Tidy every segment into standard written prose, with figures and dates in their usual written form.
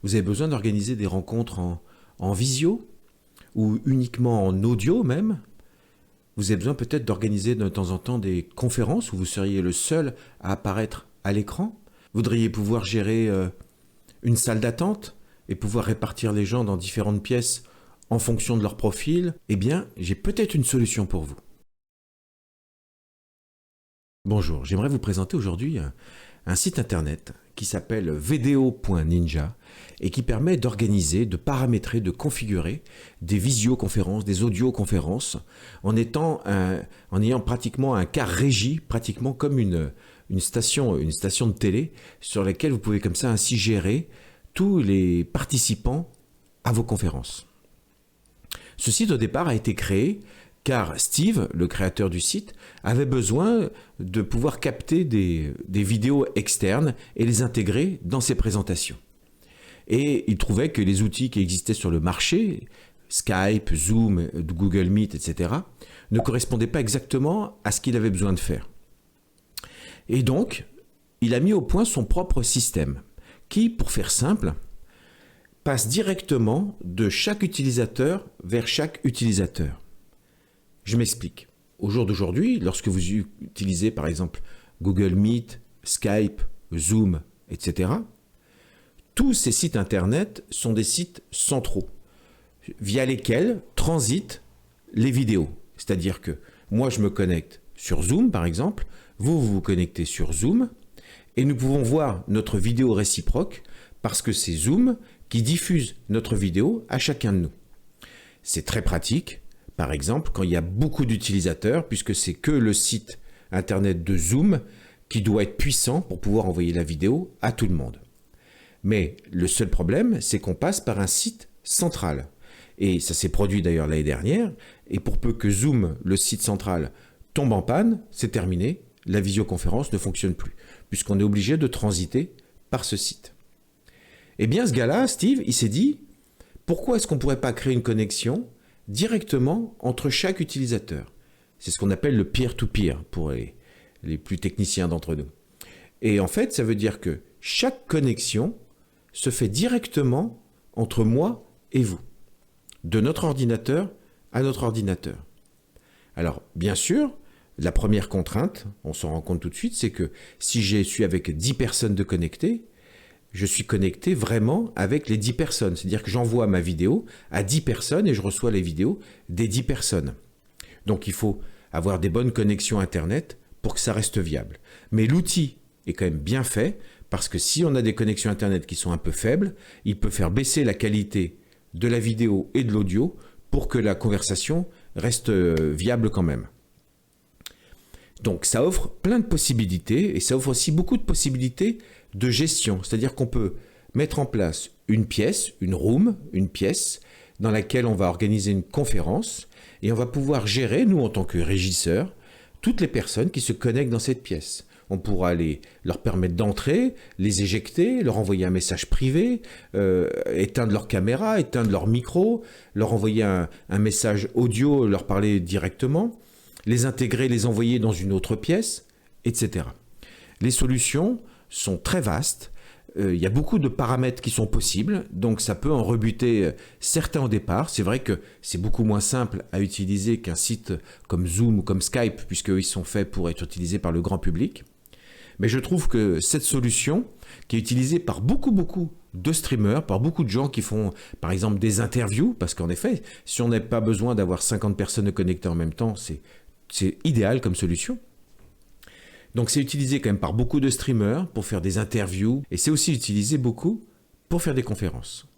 Vous avez besoin d'organiser des rencontres en visio ou uniquement en audio même. Vous avez besoin peut-être d'organiser de temps en temps des conférences où vous seriez le seul à apparaître à l'écran. Vous voudriez pouvoir gérer une salle d'attente et pouvoir répartir les gens dans différentes pièces en fonction de leur profil. Eh bien, j'ai peut-être une solution pour vous. Bonjour, j'aimerais vous présenter aujourd'hui un site internet qui s'appelle video.ninja et qui permet d'organiser, de paramétrer, de configurer des visioconférences, des audioconférences en ayant pratiquement un cas régie, pratiquement comme une station de télé sur laquelle vous pouvez comme ça ainsi gérer tous les participants à vos conférences. Ce site au départ a été créé car Steve, le créateur du site, avait besoin de pouvoir capter des vidéos externes et les intégrer dans ses présentations. Et il trouvait que les outils qui existaient sur le marché, Skype, Zoom, Google Meet, etc., ne correspondaient pas exactement à ce qu'il avait besoin de faire. Et donc, il a mis au point son propre système, qui, pour faire simple, passe directement de chaque utilisateur vers chaque utilisateur. Je m'explique. Au jour d'aujourd'hui, lorsque vous utilisez par exemple Google Meet, Skype, Zoom, etc., tous ces sites internet sont des sites centraux via lesquels transitent les vidéos. C'est-à-dire que moi je me connecte sur Zoom par exemple, vous vous connectez sur Zoom et nous pouvons voir notre vidéo réciproque parce que c'est Zoom qui diffuse notre vidéo à chacun de nous. C'est très pratique. Par exemple, quand il y a beaucoup d'utilisateurs, puisque c'est que le site internet de Zoom qui doit être puissant pour pouvoir envoyer la vidéo à tout le monde. Mais le seul problème, c'est qu'on passe par un site central. Et ça s'est produit d'ailleurs l'année dernière. Et pour peu que Zoom, le site central, tombe en panne, c'est terminé. La visioconférence ne fonctionne plus, puisqu'on est obligé de transiter par ce site. Eh bien, ce gars-là, Steve, il s'est dit, pourquoi est-ce qu'on ne pourrait pas créer une connexion directement entre chaque utilisateur? C'est ce qu'on appelle le peer-to-peer pour les plus techniciens d'entre nous. Et en fait, ça veut dire que chaque connexion se fait directement entre moi et vous, de notre ordinateur à notre ordinateur. Alors, bien sûr, la première contrainte, on s'en rend compte tout de suite, c'est que si je suis avec 10 personnes de connectées, je suis connecté vraiment avec les 10 personnes. C'est-à-dire que j'envoie ma vidéo à 10 personnes et je reçois les vidéos des 10 personnes. Donc il faut avoir des bonnes connexions Internet pour que ça reste viable. Mais l'outil est quand même bien fait parce que si on a des connexions Internet qui sont un peu faibles, il peut faire baisser la qualité de la vidéo et de l'audio pour que la conversation reste viable quand même. Donc ça offre plein de possibilités et ça offre aussi beaucoup de possibilités de gestion. C'est-à-dire qu'on peut mettre en place une pièce, une room, une pièce dans laquelle on va organiser une conférence et on va pouvoir gérer, nous en tant que régisseurs, toutes les personnes qui se connectent dans cette pièce. On pourra leur permettre d'entrer, les éjecter, leur envoyer un message privé, éteindre leur caméra, éteindre leur micro, leur envoyer un message audio, leur parler directement, les intégrer, les envoyer dans une autre pièce, etc. Les solutions sont très vastes. Il y a beaucoup de paramètres qui sont possibles, donc ça peut en rebuter certains au départ. C'est vrai que c'est beaucoup moins simple à utiliser qu'un site comme Zoom ou comme Skype, puisqu'ils sont faits pour être utilisés par le grand public. Mais je trouve que cette solution, qui est utilisée par beaucoup de streamers, par beaucoup de gens qui font par exemple des interviews, parce qu'en effet, si on n'a pas besoin d'avoir 50 personnes connectées en même temps, c'est idéal comme solution. Donc c'est utilisé quand même par beaucoup de streamers pour faire des interviews et c'est aussi utilisé beaucoup pour faire des conférences.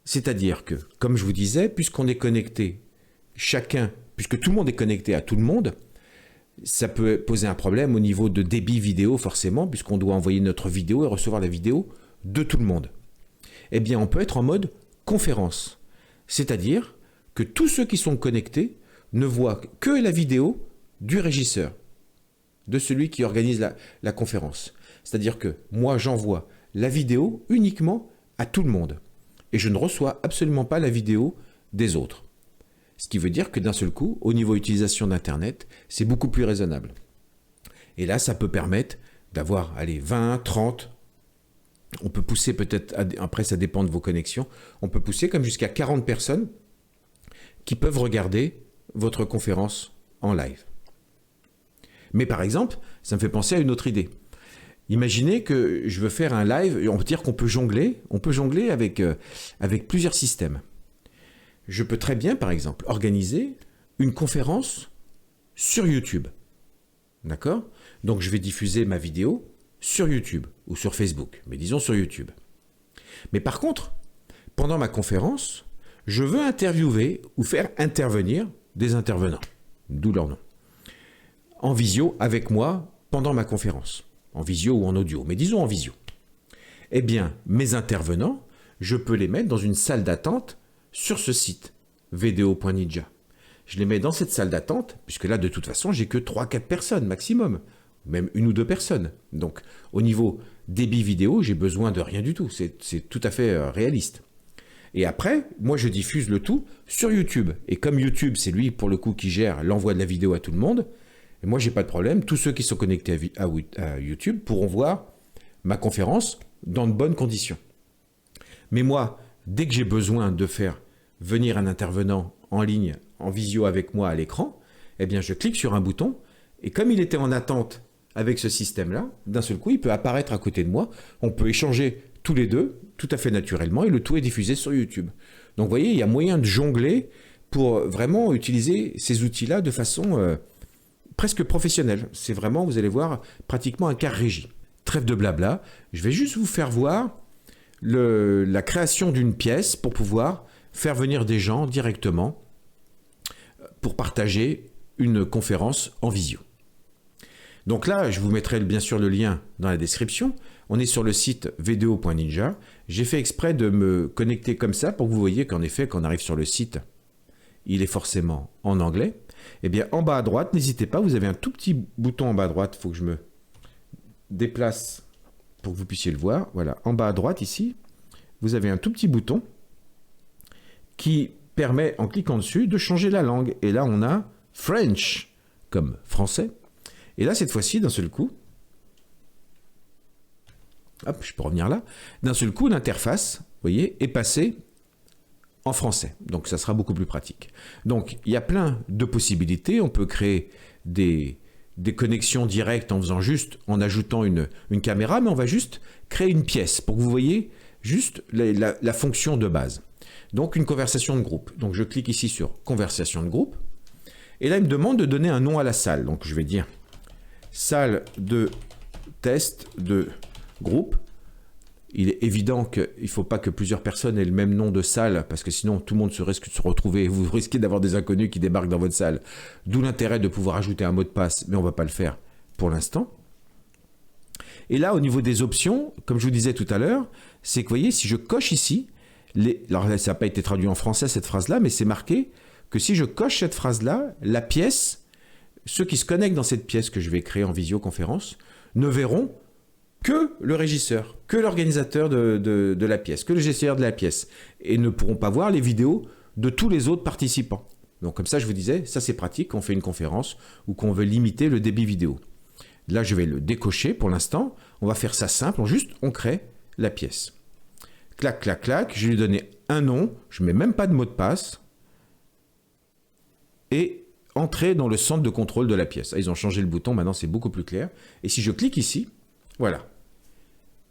C'est-à-dire que, comme je vous disais, puisqu'on est connecté puisque tout le monde est connecté à tout le monde, ça peut poser un problème au niveau de débit vidéo forcément, puisqu'on doit envoyer notre vidéo et recevoir la vidéo de tout le monde. Eh bien, on peut être en mode conférence. C'est-à-dire que tous ceux qui sont connectés ne voient que la vidéo du régisseur, de celui qui organise la conférence. C'est-à-dire que moi, j'envoie la vidéo uniquement à tout le monde. Et je ne reçois absolument pas la vidéo des autres. Ce qui veut dire que d'un seul coup, au niveau utilisation d'Internet, c'est beaucoup plus raisonnable. Et là, ça peut permettre d'avoir 20, 30, On peut pousser peut-être, après ça dépend de vos connexions, on peut pousser comme jusqu'à 40 personnes qui peuvent regarder votre conférence en live. Mais par exemple, ça me fait penser à une autre idée. Imaginez que je veux faire un live, on peut dire qu'on peut jongler avec plusieurs systèmes. Je peux très bien, par exemple, organiser une conférence sur YouTube. D'accord? Donc je vais diffuser ma vidéo sur YouTube ou sur Facebook, mais disons sur YouTube. Mais par contre, pendant ma conférence, je veux interviewer ou faire intervenir des intervenants, d'où leur nom, en visio avec moi pendant ma conférence, en visio ou en audio, mais disons en visio. Eh bien, mes intervenants, je peux les mettre dans une salle d'attente sur ce site, video.ninja. Je les mets dans cette salle d'attente, puisque là, de toute façon, j'ai que 3-4 personnes maximum, même 1 ou 2 personnes. Donc, au niveau débit vidéo, j'ai besoin de rien du tout. C'est tout à fait réaliste. Et après, moi, je diffuse le tout sur YouTube. Et comme YouTube, c'est lui, pour le coup, qui gère l'envoi de la vidéo à tout le monde, et moi, j'ai pas de problème. Tous ceux qui sont connectés à YouTube pourront voir ma conférence dans de bonnes conditions. Mais moi, dès que j'ai besoin de faire venir un intervenant en ligne, en visio avec moi à l'écran, eh bien, je clique sur un bouton, et comme il était en attente avec ce système-là, d'un seul coup, il peut apparaître à côté de moi. On peut échanger tous les deux, tout à fait naturellement, et le tout est diffusé sur YouTube. Donc, vous voyez, il y a moyen de jongler pour vraiment utiliser ces outils-là de façon presque professionnelle. C'est vraiment, vous allez voir, pratiquement un quart régie. Trêve de blabla, je vais juste vous faire voir la création d'une pièce pour pouvoir faire venir des gens directement pour partager une conférence en visio. Donc là, je vous mettrai bien sûr le lien dans la description. On est sur le site video.ninja. J'ai fait exprès de me connecter comme ça pour que vous voyez qu'en effet, quand on arrive sur le site, il est forcément en anglais. Eh bien, en bas à droite, n'hésitez pas, vous avez un tout petit bouton en bas à droite. Il faut que je me déplace pour que vous puissiez le voir. Voilà, en bas à droite ici, vous avez un tout petit bouton qui permet, en cliquant dessus, de changer la langue. Et là, on a French comme français. Et là, cette fois-ci, d'un seul coup, hop, je peux revenir là, d'un seul coup, l'interface, vous voyez, est passée en français. Donc, ça sera beaucoup plus pratique. Donc, il y a plein de possibilités. On peut créer des connexions directes en ajoutant une caméra, mais on va juste créer une pièce pour que vous voyez juste la fonction de base. Donc, une conversation de groupe. Donc, je clique ici sur conversation de groupe. Et là, il me demande de donner un nom à la salle. Donc, je vais dire salle de test de groupe. Il est évident qu'il ne faut pas que plusieurs personnes aient le même nom de salle, parce que sinon tout le monde risque de se retrouver. Vous risquez d'avoir des inconnus qui débarquent dans votre salle. D'où l'intérêt de pouvoir ajouter un mot de passe, mais on ne va pas le faire pour l'instant. Et là, au niveau des options, comme je vous disais tout à l'heure, c'est que vous voyez, si je coche ici, alors là, ça n'a pas été traduit en français cette phrase-là, mais c'est marqué que si je coche cette phrase-là, la pièce, ceux qui se connectent dans cette pièce que je vais créer en visioconférence, ne verront que le régisseur, que l'organisateur de la pièce, que le gestionnaire de la pièce, et ne pourront pas voir les vidéos de tous les autres participants. Donc comme ça, je vous disais, ça c'est pratique quand on fait une conférence ou qu'on veut limiter le débit vidéo. Là, je vais le décocher pour l'instant. On va faire ça simple, on crée la pièce. Clac, clac, clac, je vais lui donner un nom, je ne mets même pas de mot de passe, et entrer dans le centre de contrôle de la pièce. Ils ont changé le bouton, maintenant c'est beaucoup plus clair. Et si je clique ici, voilà,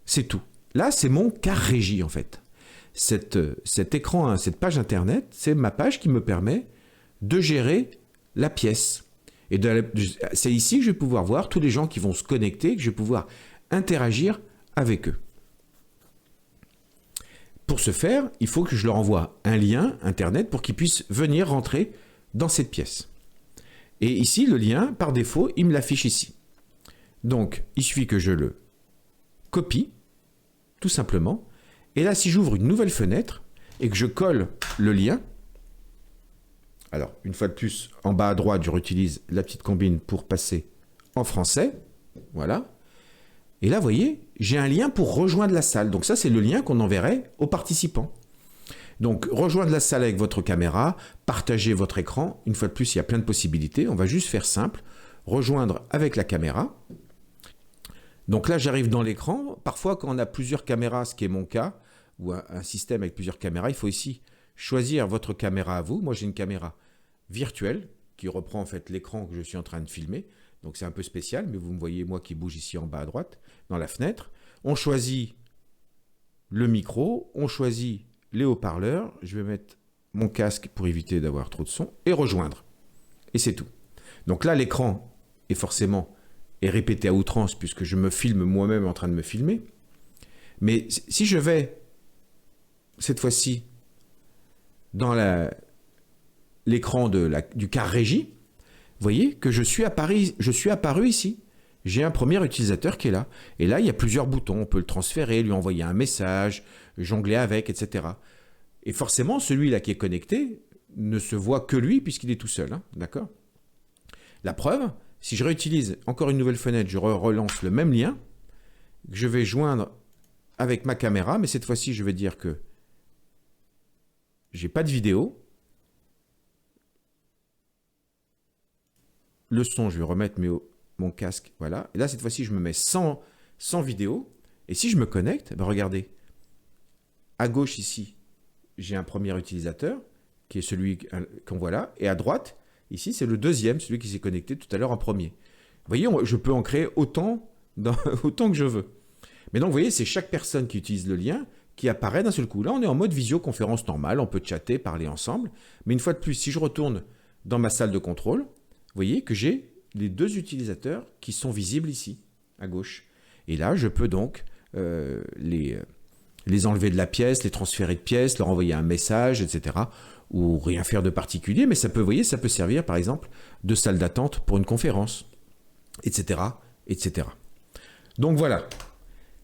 c'est tout. Là, c'est mon quart régie en fait. Cet écran, cette page internet, c'est ma page qui me permet de gérer la pièce. Et c'est ici que je vais pouvoir voir tous les gens qui vont se connecter, que je vais pouvoir interagir avec eux. Pour ce faire, il faut que je leur envoie un lien internet pour qu'ils puissent venir rentrer dans cette pièce. Et ici, le lien, par défaut, il me l'affiche ici. Donc, il suffit que je le copie, tout simplement. Et là, si j'ouvre une nouvelle fenêtre et que je colle le lien, alors, une fois de plus, en bas à droite, je réutilise la petite combine pour passer en français. Voilà. Et là, vous voyez, j'ai un lien pour rejoindre la salle. Donc ça, c'est le lien qu'on enverrait aux participants. Donc, rejoindre la salle avec votre caméra, partager votre écran. Une fois de plus, il y a plein de possibilités. On va juste faire simple. Rejoindre avec la caméra. Donc là, j'arrive dans l'écran. Parfois, quand on a plusieurs caméras, ce qui est mon cas, ou un système avec plusieurs caméras, il faut ici choisir votre caméra à vous. Moi, j'ai une caméra virtuelle qui reprend en fait l'écran que je suis en train de filmer. Donc c'est un peu spécial, mais vous me voyez moi qui bouge ici en bas à droite, dans la fenêtre. On choisit le micro, on choisit les haut-parleurs. Je vais mettre mon casque pour éviter d'avoir trop de son et rejoindre. Et c'est tout. Donc là, l'écran est répété à outrance puisque je me filme moi-même en train de me filmer. Mais si je vais, cette fois-ci, dans l'écran du car régie, vous voyez que je suis apparu ici. J'ai un premier utilisateur qui est là. Et là, il y a plusieurs boutons. On peut le transférer, lui envoyer un message, jongler avec, etc. Et forcément, celui-là qui est connecté ne se voit que lui puisqu'il est tout seul. Hein, d'accord ? La preuve, si je réutilise encore une nouvelle fenêtre, je relance le même lien, que je vais joindre avec ma caméra, mais cette fois-ci, je vais dire que j'ai pas de vidéo. Le son, je vais remettre mon casque, voilà. Et là, cette fois-ci, je me mets sans vidéo. Et si je me connecte, ben regardez, à gauche ici, j'ai un premier utilisateur, qui est celui qu'on voit là. Et à droite, ici, c'est le deuxième, celui qui s'est connecté tout à l'heure en premier. Vous voyez, je peux en créer autant que je veux. Mais donc, vous voyez, c'est chaque personne qui utilise le lien qui apparaît d'un seul coup. Là, on est en mode visioconférence normale, on peut chatter, parler ensemble. Mais une fois de plus, si je retourne dans ma salle de contrôle, vous voyez que j'ai les deux utilisateurs qui sont visibles ici, à gauche. Et là, je peux donc les enlever de la pièce, les transférer de pièce, leur envoyer un message, etc. Ou rien faire de particulier, mais ça peut, vous voyez, ça peut servir, par exemple, de salle d'attente pour une conférence, etc., etc. Donc voilà,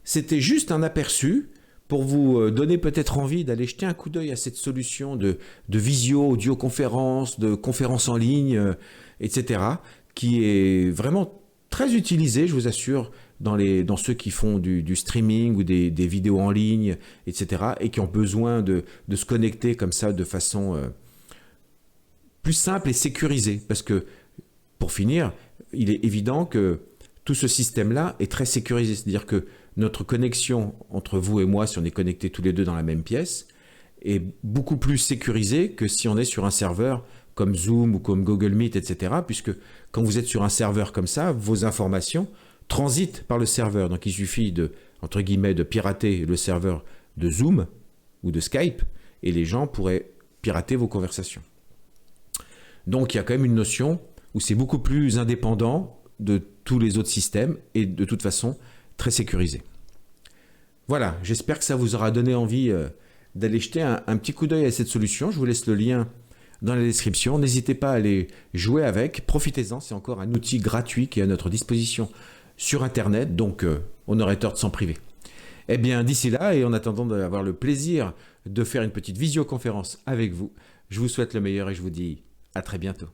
c'était juste un aperçu pour vous donner peut-être envie d'aller jeter un coup d'œil à cette solution de visio, audioconférence, de conférence en ligne, etc., qui est vraiment très utilisée, je vous assure, dans ceux qui font du streaming ou des vidéos en ligne, etc., et qui ont besoin de se connecter comme ça de façon plus simple et sécurisée. Parce que, pour finir, il est évident que tout ce système-là est très sécurisé. C'est-à-dire que notre connexion entre vous et moi, si on est connectés tous les deux dans la même pièce, est beaucoup plus sécurisée que si on est sur un serveur comme Zoom ou comme Google Meet, etc. Puisque quand vous êtes sur un serveur comme ça, vos informations transitent par le serveur. Donc il suffit de, entre guillemets, de pirater le serveur de Zoom ou de Skype et les gens pourraient pirater vos conversations. Donc il y a quand même une notion où c'est beaucoup plus indépendant de tous les autres systèmes et de toute façon très sécurisé. Voilà, j'espère que ça vous aura donné envie d'aller jeter un petit coup d'œil à cette solution. Je vous laisse le lien dans la description. N'hésitez pas à aller jouer avec, profitez-en, c'est encore un outil gratuit qui est à notre disposition sur Internet, donc on aurait tort de s'en priver. Eh bien, d'ici là, et en attendant d'avoir le plaisir de faire une petite visioconférence avec vous, je vous souhaite le meilleur et je vous dis à très bientôt.